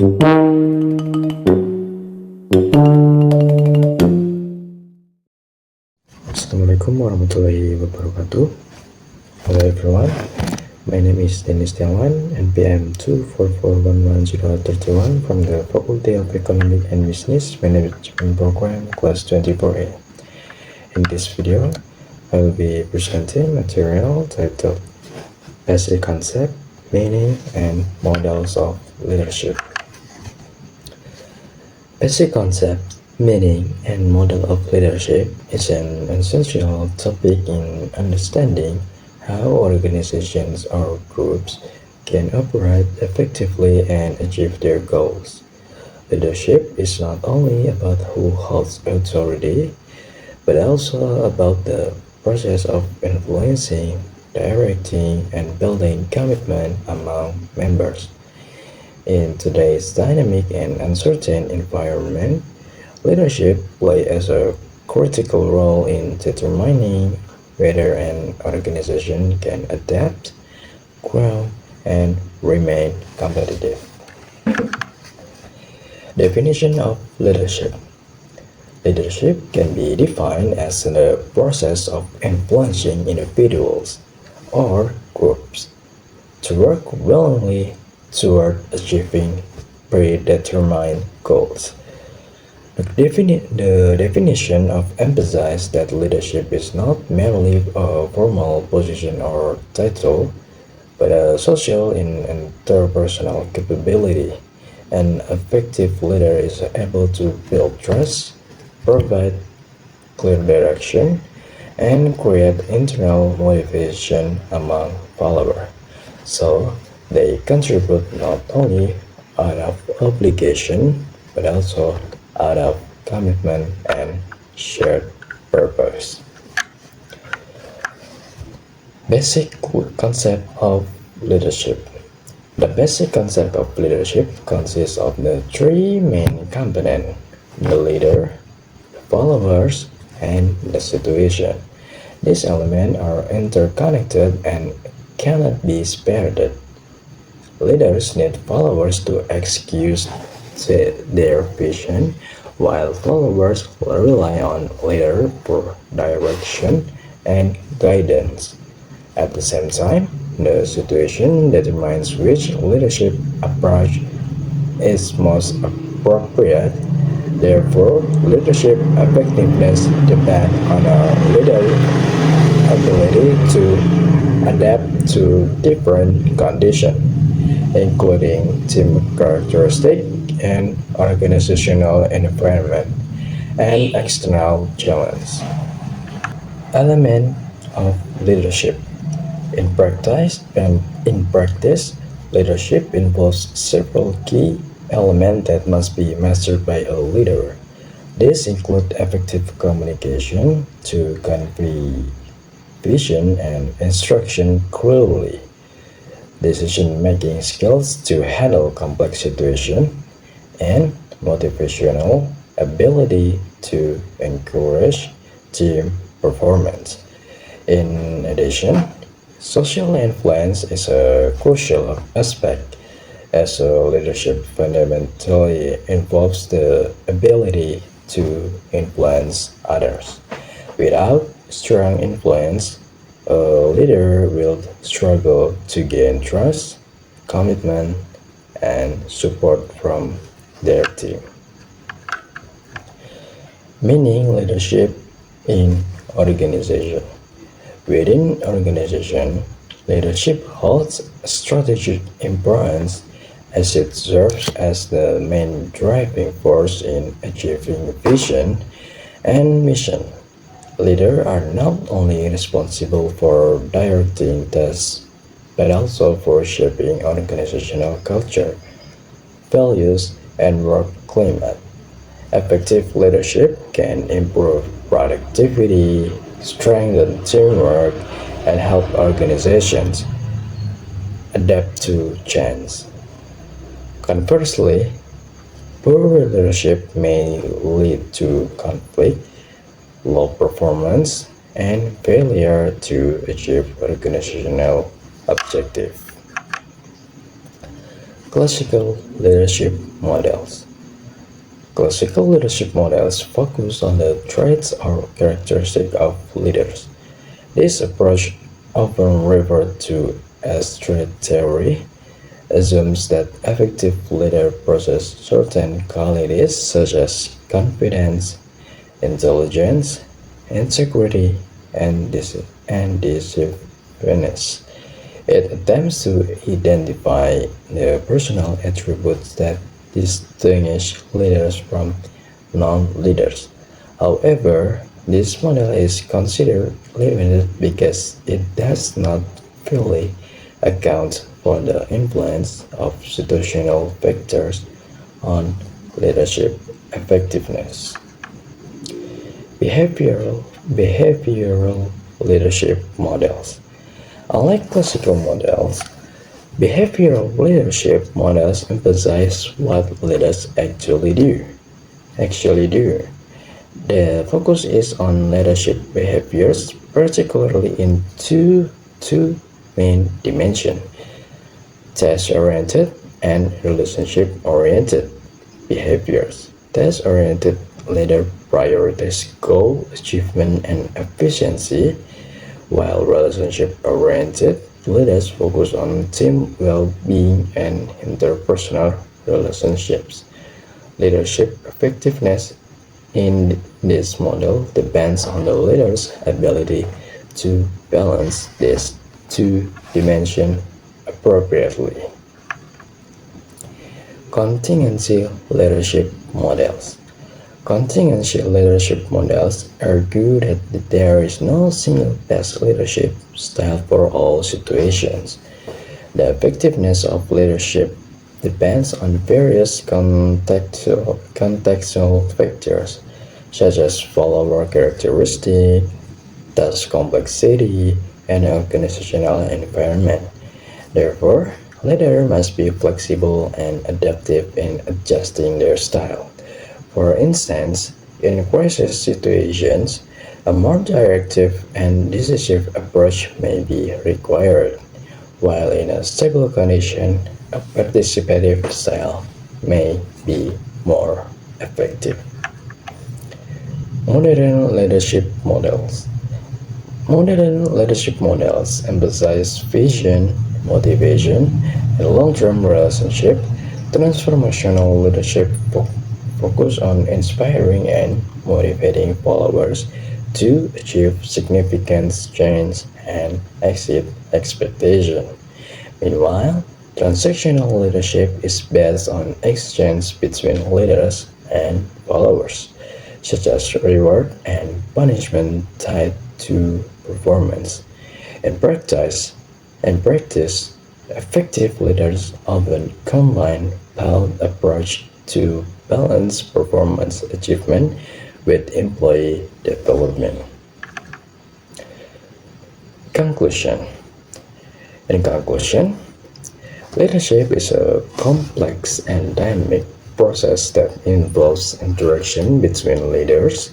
Assalamualaikum warahmatullahi wabarakatuh. Hello everyone, my name is Deni Setiawan, NPM 244110131 from the Faculty of Economic and Business Management Program, Class 24A. In this video, I will be presenting material titled Basic Concept, Meaning, and Models of Leadership. Basic concept, meaning, and model of leadership is an essential topic in understanding how organizations or groups can operate effectively and achieve their goals. Leadership is not only about who holds authority, but also about the process of influencing, directing, and building commitment among members. In today's dynamic and uncertain environment, leadership plays a critical role in determining whether an organization can adapt, grow, and remain competitive. Definition of leadership. Leadership can be defined as the process of influencing individuals or groups to work willingly toward achieving predetermined goals. The definition of emphasizes that leadership is not merely a formal position or title, but a social and interpersonal capability. An effective leader is able to build trust, provide clear direction, and create internal motivation among followers. So, they contribute not only out of obligation, but also out of commitment and shared purpose. Basic concept of leadership. The basic concept of leadership consists of the three main components: the leader, the followers, and the situation. These elements are interconnected and cannot be separated. Leaders need followers to execute their vision, while followers rely on leader for direction and guidance. At the same time, the situation determines which leadership approach is most appropriate. Therefore, leadership effectiveness depends on a leader's ability to adapt to different conditions, including team characteristics and organizational environment and external challenges. Element of leadership. In practice, leadership involves several key elements that must be mastered by a leader. These include effective communication to convey vision and instruction clearly, decision-making skills to handle complex situations, and motivational ability to encourage team performance. In addition, social influence is a crucial aspect, as leadership fundamentally involves the ability to influence others. Without strong influence, a leader will struggle to gain trust, commitment, and support from their team. Meaning leadership in organization. Within organization, leadership holds strategic importance as it serves as the main driving force in achieving vision and mission. Leaders are not only responsible for directing tasks, but also for shaping organizational culture, values, and work climate. Effective leadership can improve productivity, strengthen teamwork, and help organizations adapt to change. Conversely, poor leadership may lead to conflict, low performance, and failure to achieve organizational objectives. Classical leadership models. Classical leadership models focus on the traits or characteristics of leaders. This approach, often referred to as trait theory, assumes that effective leaders possess certain qualities such as confidence, intelligence, integrity, and decisiveness. It attempts to identify the personal attributes that distinguish leaders from non-leaders. However, this model is considered limited because it does not fully account for the influence of situational factors on leadership effectiveness. Behavioral leadership models. Unlike classical models, behavioral leadership models emphasize what leaders actually do. The focus is on leadership behaviors, particularly in two main dimensions: task-oriented and relationship-oriented behaviors. Task-oriented leader prioritize goal achievement and efficiency, while relationship-oriented leaders focus on team well-being and interpersonal relationships. Leadership effectiveness in this model depends on the leader's ability to balance these two dimensions appropriately. Contingency leadership models. Contingency leadership models argue that there is no single best leadership style for all situations. The effectiveness of leadership depends on various contextual factors, such as follower characteristics, task complexity, and organizational environment. Therefore, leaders must be flexible and adaptive in adjusting their style. For instance, in crisis situations, a more directive and decisive approach may be required, while in a stable condition, a participative style may be more effective. Modern leadership models. Modern leadership models emphasize vision, motivation, and long-term relationship. Transformational leadership focus on inspiring and motivating followers to achieve significant change and exceed expectation. Meanwhile, transactional leadership is based on exchange between leaders and followers, such as reward and punishment tied to performance. In practice, effective leaders often combine both approach to balance performance achievement with employee development. Conclusion. In conclusion, leadership is a complex and dynamic process that involves interaction between leaders,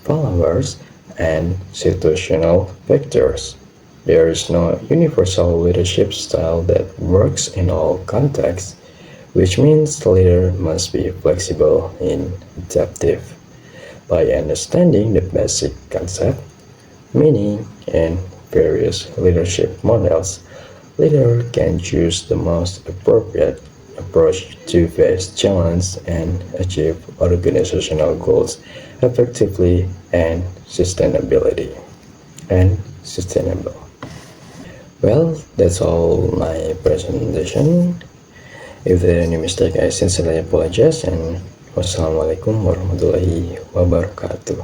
followers, and situational factors. There is no universal leadership style that works in all contexts, which means the leader must be flexible and adaptive. By understanding the basic concept, meaning, and various leadership models, leader can choose the most appropriate approach to face challenges and achieve organizational goals effectively and sustainable. Well, that's all my presentation. If there are any mistake, I sincerely apologize, and wassalamualaikum warahmatullahi wabarakatuh.